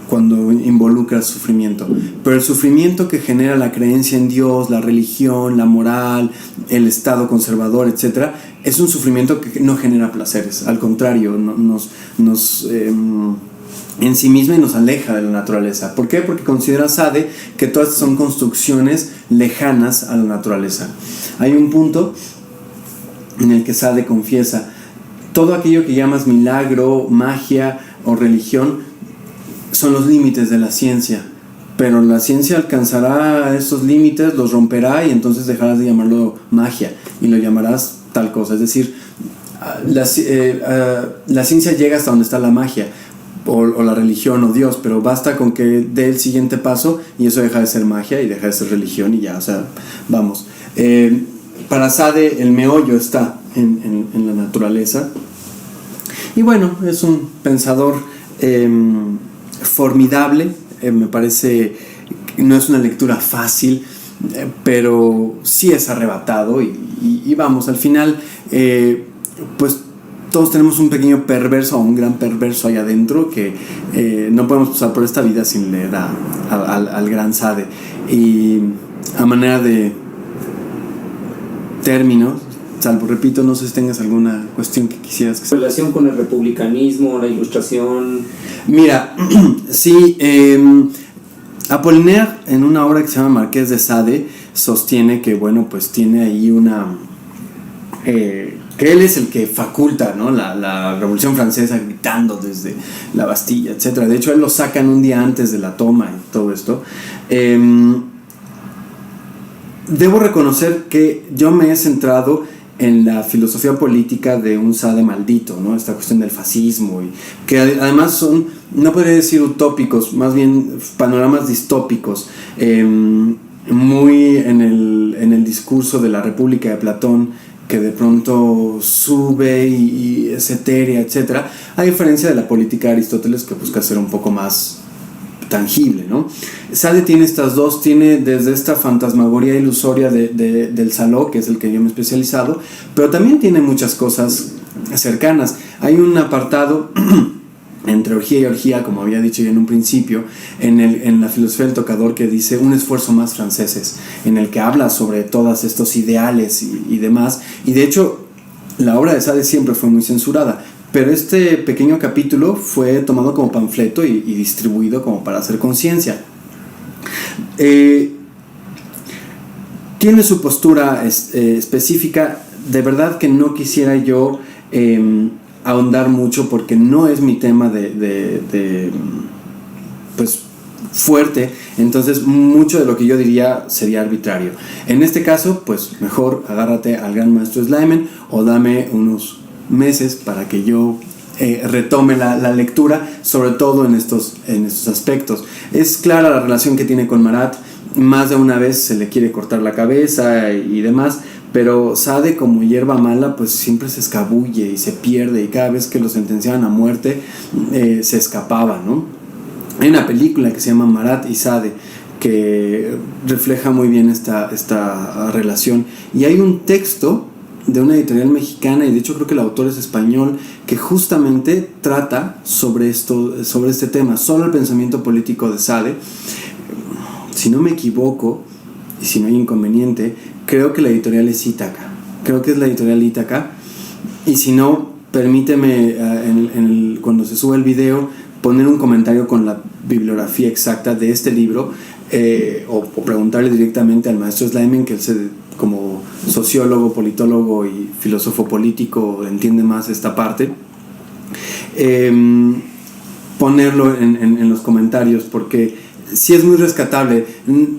cuando involucra el sufrimiento, pero el sufrimiento que genera la creencia en Dios, la religión, la moral, el estado conservador, etc., es un sufrimiento que no genera placeres. Al contrario, nos ensimisma y nos aleja de la naturaleza. ¿Por qué? Porque considera Sade que todas son construcciones lejanas a la naturaleza. Hay un punto en el que Sade confiesa: todo aquello que llamas milagro, magia o religión son los límites de la ciencia, pero la ciencia alcanzará esos límites, los romperá, y entonces dejarás de llamarlo magia y lo llamarás tal cosa. Es decir, la ciencia llega hasta donde está la magia o la religión o Dios, pero basta con que dé el siguiente paso y eso deja de ser magia y deja de ser religión, y ya, o sea, vamos. Para Sade el meollo está en la naturaleza. Y bueno, es un pensador formidable. Me parece que no es una lectura fácil, pero sí es arrebatado, y vamos, al final pues todos tenemos un pequeño perverso o un gran perverso ahí adentro que no podemos pasar por esta vida sin leer al gran Sade. Y a manera de término, salvo, repito, no sé si tengas alguna cuestión que quisieras que... Relación con el republicanismo, la ilustración. Mira, sí, Apollinaire, en una obra que se llama Marqués de Sade, sostiene que, bueno, pues tiene ahí una... que él es el que faculta, ¿no?, la Revolución Francesa, gritando desde la Bastilla, etc. De hecho, él lo sacan un día antes de la toma y todo esto. Debo reconocer que yo me he centrado en la filosofía política de un Sade maldito, ¿no? Esta cuestión del fascismo, y que además son, no podría decir utópicos, más bien panoramas distópicos, muy en el discurso de la República de Platón, que de pronto sube y es etérea, etcétera, a diferencia de la política de Aristóteles, que busca ser un poco más tangible, ¿no? Sade tiene estas dos, tiene desde esta fantasmagoría ilusoria del Saló, que es el que yo me he especializado, pero también tiene muchas cosas cercanas. Hay un apartado entre orgía y orgía, como había dicho yo en un principio, en la filosofía del tocador, que dice un esfuerzo más franceses, en el que habla sobre todos estos ideales y demás, y de hecho la obra de Sade siempre fue muy censurada, pero este pequeño capítulo fue tomado como panfleto y distribuido como para hacer conciencia. Tiene su postura específica. De verdad que no quisiera yo ahondar mucho, porque no es mi tema pues fuerte, entonces mucho de lo que yo diría sería arbitrario. En este caso, pues mejor agárrate al gran maestro Sleiman o dame unos meses para que yo retome la lectura, sobre todo en estos aspectos. Es clara la relación que tiene con Marat, más de una vez se le quiere cortar la cabeza y demás, pero Sade, como hierba mala, pues siempre se escabulle y se pierde, y cada vez que lo sentenciaban a muerte se escapaba, ¿no? Hay una película que se llama Marat y Sade que refleja muy bien esta relación, y hay un texto de una editorial mexicana, y de hecho creo que el autor es español, que justamente trata sobre este tema, sobre el pensamiento político de Sade. Si no me equivoco, y si no hay inconveniente, creo que la editorial es Ítaca. Creo que es la editorial Ítaca. Y si no, permíteme cuando se sube el video poner un comentario con la bibliografía exacta de este libro, o preguntarle directamente al maestro Sleiman, que él como sociólogo, politólogo y filósofo político entiende más esta parte, ponerlo en los comentarios, porque sí es muy rescatable.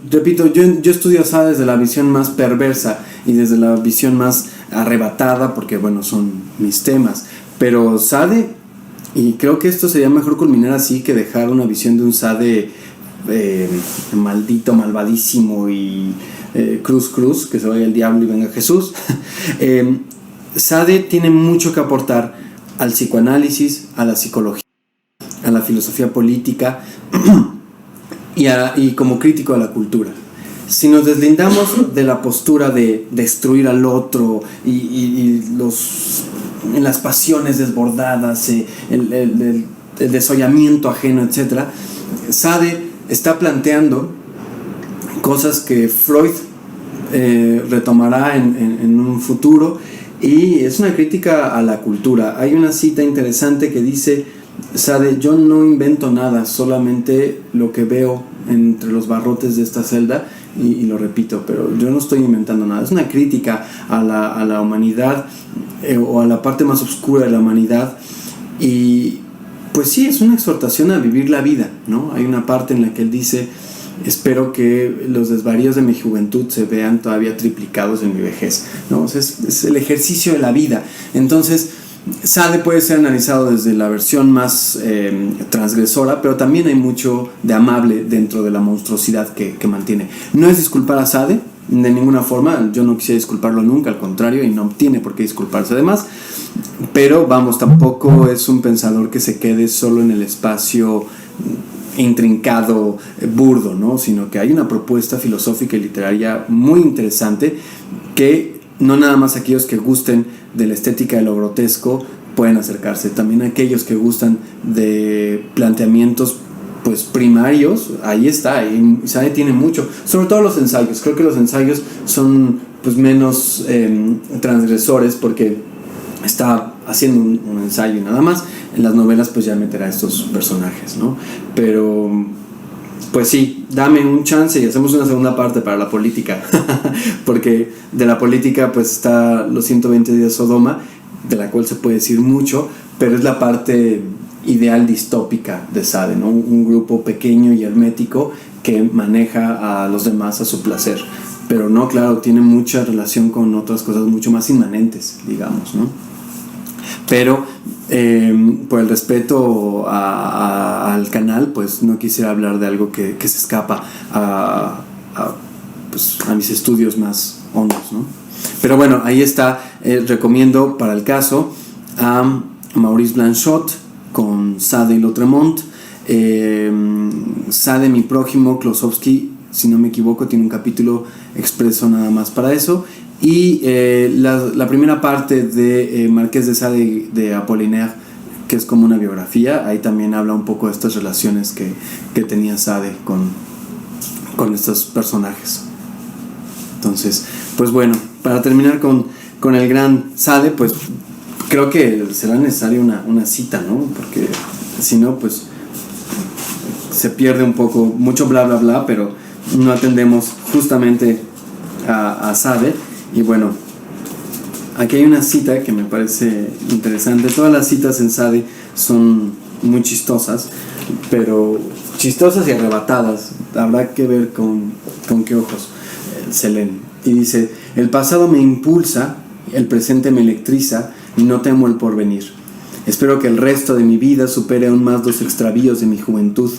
Repito, yo estudio a Sade desde la visión más perversa y desde la visión más arrebatada, porque bueno, son mis temas, pero Sade, y creo que esto sería mejor culminar así que dejar una visión de un Sade maldito, malvadísimo y cruz, que se vaya el diablo y venga Jesús. Sade tiene mucho que aportar al psicoanálisis, a la psicología, a la filosofía política y como crítico a la cultura. Si nos deslindamos de la postura de destruir al otro y las pasiones desbordadas, el desollamiento ajeno, etc., Sade está planteando cosas que Freud retomará en un futuro, y es una crítica a la cultura. Hay una cita interesante que dice Sade: yo no invento nada, solamente lo que veo entre los barrotes de esta celda, y lo repito, pero yo no estoy inventando nada. Es una crítica a la humanidad, o a la parte más oscura de la humanidad, y pues sí, es una exhortación a vivir la vida, ¿no? Hay una parte en la que él dice: espero que los desvaríos de mi juventud se vean todavía triplicados en mi vejez, ¿no? O sea, es el ejercicio de la vida. Entonces, Sade puede ser analizado desde la versión más transgresora, pero también hay mucho de amable dentro de la monstruosidad que mantiene. No es disculpar a Sade de ninguna forma, yo no quisiera disculparlo nunca, al contrario, y no tiene por qué disculparse además, pero vamos, tampoco es un pensador que se quede solo en el espacio intrincado, burdo, ¿no? Sino que hay una propuesta filosófica y literaria muy interesante, que no nada más aquellos que gusten de la estética de lo grotesco pueden acercarse, también aquellos que gustan de planteamientos pues primarios, ahí está. Y Sade tiene mucho, sobre todo los ensayos. Creo que los ensayos son pues menos transgresores, porque está haciendo un ensayo y nada más. En las novelas pues ya meterá estos personajes, ¿no? Pero pues sí, dame un chance y hacemos una segunda parte para la política porque de la política pues está los 120 días de Sodoma, de la cual se puede decir mucho, pero es la parte ideal distópica de Sade, ¿no? Un grupo pequeño y hermético que maneja a los demás a su placer, pero no, claro, tiene mucha relación con otras cosas mucho más inmanentes, digamos, ¿no? Pero por el respeto al canal, pues no quisiera hablar de algo que se escapa a mis estudios más hondos, ¿no? Pero bueno, ahí está. Recomiendo para el caso a Maurice Blanchot con Sade y Lautremont. Sade, mi prójimo, Klosowski, si no me equivoco, tiene un capítulo expreso nada más para eso. Y la primera parte de Marqués de Sade de Apollinaire, que es como una biografía, ahí también habla un poco de estas relaciones que tenía Sade con estos personajes. Entonces, pues bueno, para terminar con el gran Sade, pues creo que será necesaria una cita, ¿no? Porque si no, pues se pierde un poco, mucho bla bla bla, pero no atendemos justamente a Sade. Y bueno, aquí hay una cita que me parece interesante. Todas las citas en Sade son muy chistosas, pero chistosas y arrebatadas. Habrá que ver con qué ojos se leen. Y dice: el pasado me impulsa, el presente me electriza y no temo el porvenir. Espero que el resto de mi vida supere aún más los extravíos de mi juventud.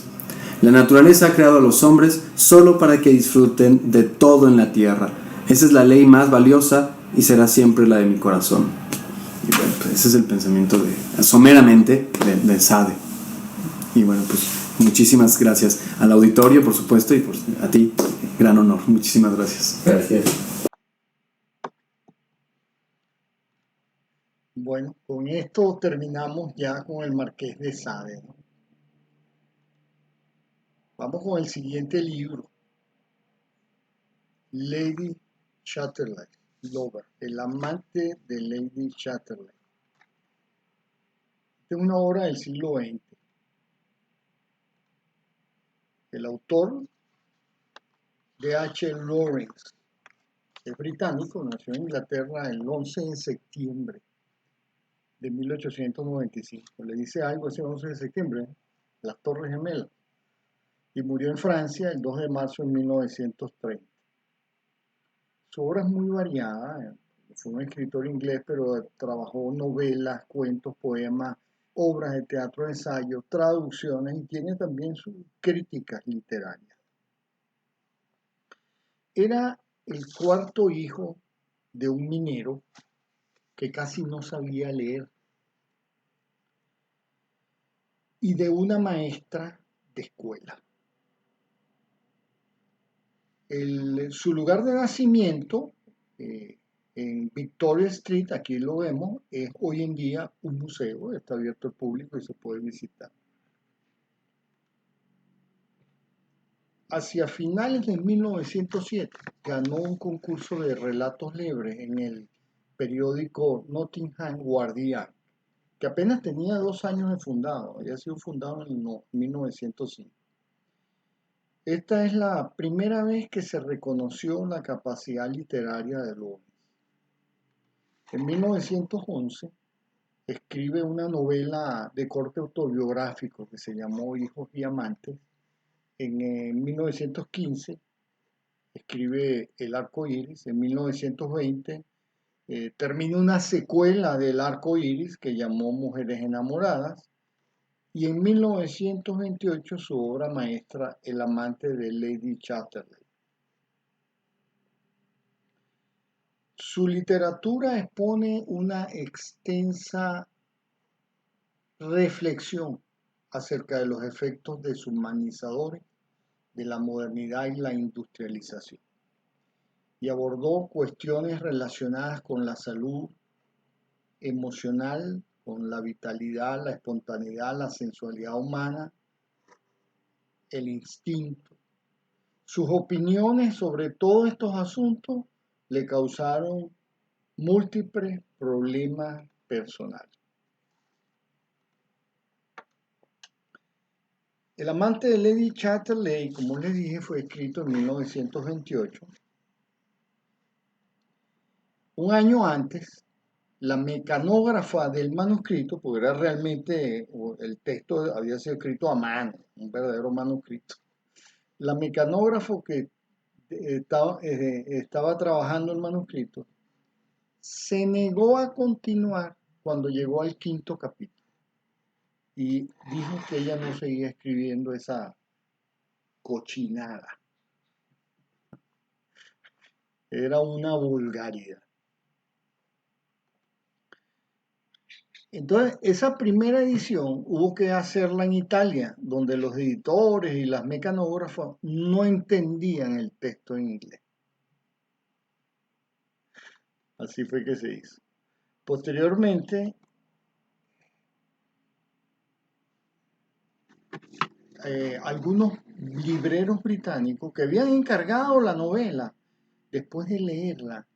La naturaleza ha creado a los hombres solo para que disfruten de todo en la tierra. Esa es la ley más valiosa y será siempre la de mi corazón. Y bueno, pues ese es el pensamiento someramente de Sade. Y bueno, pues muchísimas gracias al auditorio, por supuesto, y a ti, gran honor. Muchísimas gracias. Gracias. Bueno, con esto terminamos ya con el Marqués de Sade, ¿no? Vamos con el siguiente libro, Lady Chatterley, Lover, el amante de Lady Chatterley. Esta es una obra del siglo XX. El autor, D.H. Lawrence, es británico, nació en Inglaterra el 11 de septiembre de 1895. Le dice algo ese 11 de septiembre, las Torres Gemelas, y murió en Francia el 2 de marzo de 1930. Su obra es muy variada. Fue un escritor inglés, pero trabajó novelas, cuentos, poemas, obras de teatro, ensayos, traducciones, y tiene también sus críticas literarias. Era el cuarto hijo de un minero que casi no sabía leer y de una maestra de escuela. Su lugar de nacimiento, en Victoria Street, aquí lo vemos, es hoy en día un museo, está abierto al público y se puede visitar. Hacia finales de 1907 ganó un concurso de relatos libres en el periódico Nottingham Guardian, que apenas tenía 2 años de fundado, había sido fundado en 1905. Esta es la primera vez que se reconoció la capacidad literaria de Lawrence. En 1911 escribe una novela de corte autobiográfico que se llamó Hijos y Amantes. En 1915 escribe El arco iris. En 1920 termina una secuela del arco iris que llamó Mujeres enamoradas. Y en 1928 su obra maestra El amante de Lady Chatterley. Su literatura expone una extensa reflexión acerca de los efectos deshumanizadores de la modernidad y la industrialización, y abordó cuestiones relacionadas con la salud emocional, con la vitalidad, la espontaneidad, la sensualidad humana, el instinto. Sus opiniones sobre todos estos asuntos le causaron múltiples problemas personales. El amante de Lady Chatterley, como les dije, fue escrito en 1928. Un año antes, la mecanógrafa del manuscrito, porque era realmente, el texto había sido escrito a mano, un verdadero manuscrito. La mecanógrafa que estaba trabajando el manuscrito se negó a continuar cuando llegó al 5º capítulo y dijo que ella no seguía escribiendo esa cochinada. Era una vulgaridad. Entonces, esa primera edición hubo que hacerla en Italia, donde los editores y las mecanógrafas no entendían el texto en inglés. Así fue que se hizo. Posteriormente, algunos libreros británicos que habían encargado la novela, después de leerla,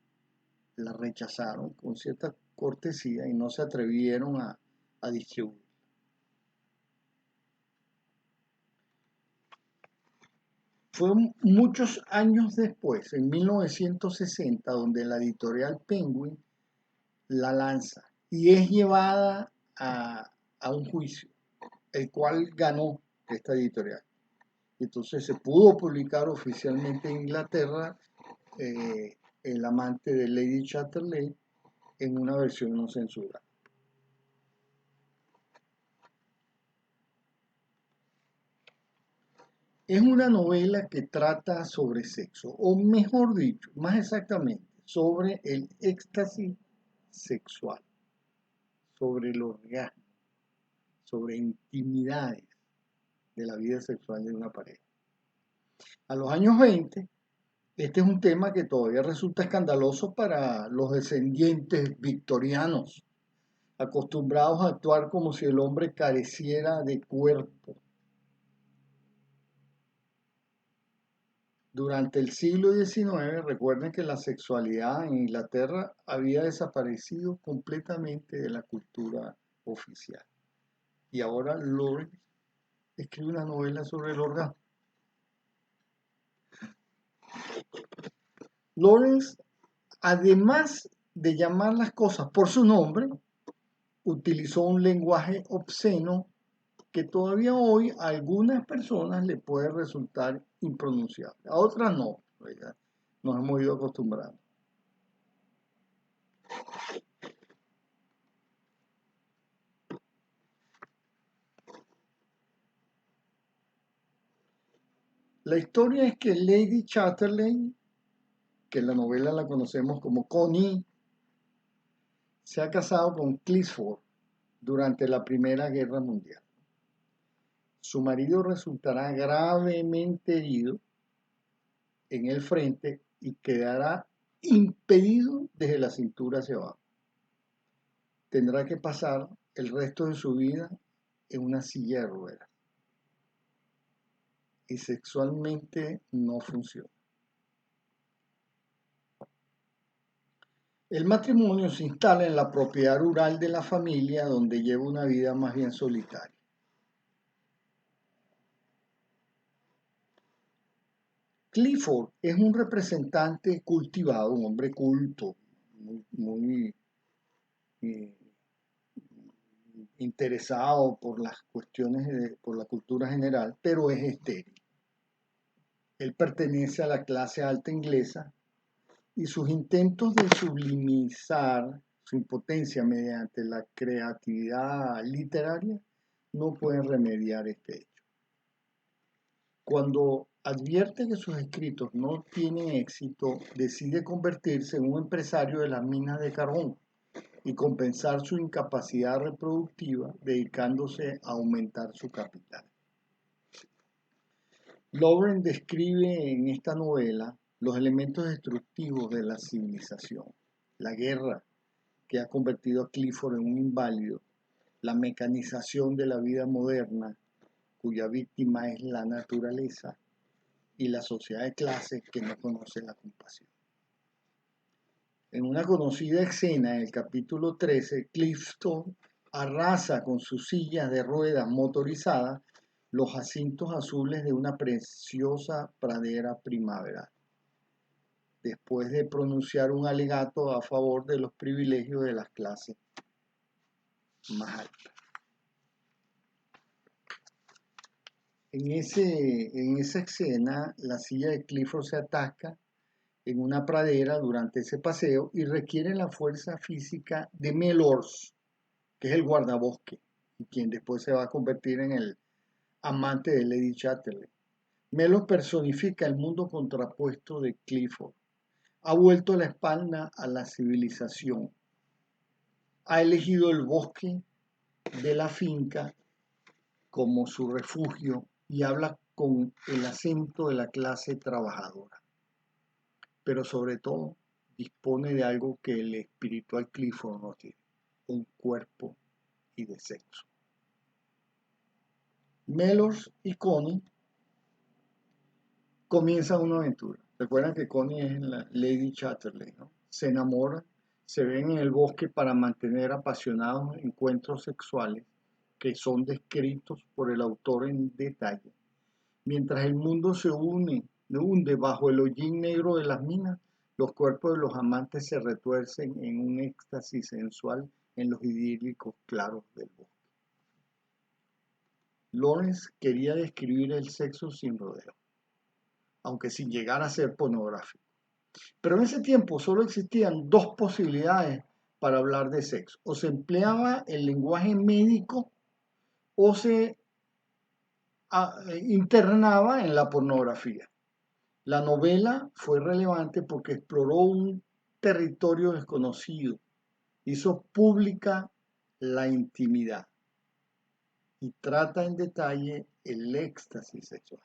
la rechazaron con cierta cortesía y no se atrevieron a distribuir. Fue muchos años después, en 1960, donde la editorial Penguin la lanza y es llevada a un juicio, el cual ganó esta editorial. Entonces se pudo publicar oficialmente en Inglaterra El amante de Lady Chatterley en una versión no censurada. Es una novela que trata sobre sexo, o mejor dicho, más exactamente, sobre el éxtasis sexual, sobre el orgasmo, sobre intimidades de la vida sexual de una pareja. A los años 20, este es un tema que todavía resulta escandaloso para los descendientes victorianos, acostumbrados a actuar como si el hombre careciera de cuerpo. Durante el siglo XIX, recuerden que la sexualidad en Inglaterra había desaparecido completamente de la cultura oficial. Y ahora Lawrence escribe una novela sobre el orgasmo. Lawrence, además de llamar las cosas por su nombre, utilizó un lenguaje obsceno que todavía hoy a algunas personas le puede resultar impronunciable, a otras no, ¿verdad? Nos hemos ido acostumbrando. La historia es que Lady Chatterley, que en la novela la conocemos como Connie, se ha casado con Clifford durante la Primera Guerra Mundial. Su marido resultará gravemente herido en el frente y quedará impedido desde la cintura hacia abajo. Tendrá que pasar el resto de su vida en una silla de ruedas y sexualmente no funciona. El matrimonio se instala en la propiedad rural de la familia, donde lleva una vida más bien solitaria. Clifford es un representante cultivado, un hombre culto, muy interesado por las cuestiones, por la cultura general, pero es estéril. Él pertenece a la clase alta inglesa y sus intentos de sublimizar su impotencia mediante la creatividad literaria no pueden remediar este hecho. Cuando advierte que sus escritos no tienen éxito, decide convertirse en un empresario de las minas de carbón y compensar su incapacidad reproductiva dedicándose a aumentar su capital. Lawrence describe en esta novela los elementos destructivos de la civilización, la guerra que ha convertido a Clifford en un inválido, la mecanización de la vida moderna, cuya víctima es la naturaleza, y la sociedad de clases que no conoce la compasión. En una conocida escena, en el capítulo 13, Clifton arrasa con sus sillas de ruedas motorizadas los jacintos azules de una preciosa pradera primaveral, después de pronunciar un alegato a favor de los privilegios de las clases más altas. En esa escena, la silla de Clifford se atasca en una pradera durante ese paseo y requiere la fuerza física de Melors, que es el guardabosque, y quien después se va a convertir en el amante de Lady Chatterley. Melors personifica el mundo contrapuesto de Clifford, ha vuelto la espalda a la civilización, ha elegido el bosque de la finca como su refugio y habla con el acento de la clase trabajadora. Pero sobre todo dispone de algo que el espiritual Clifford no tiene, un cuerpo y de sexo. Mellors y Connie comienzan una aventura. Recuerdan que Connie es la Lady Chatterley, ¿no? Se enamoran, se ven en el bosque para mantener apasionados encuentros sexuales que son descritos por el autor en detalle. Mientras el mundo se hunde bajo el hollín negro de las minas, los cuerpos de los amantes se retuercen en un éxtasis sensual en los idílicos claros del bosque. Lawrence quería describir el sexo sin rodeo, aunque sin llegar a ser pornográfico. Pero en ese tiempo solo existían dos posibilidades para hablar de sexo. O se empleaba el lenguaje médico o se internaba en la pornografía. La novela fue relevante porque exploró un territorio desconocido, hizo pública la intimidad y trata en detalle el éxtasis sexual.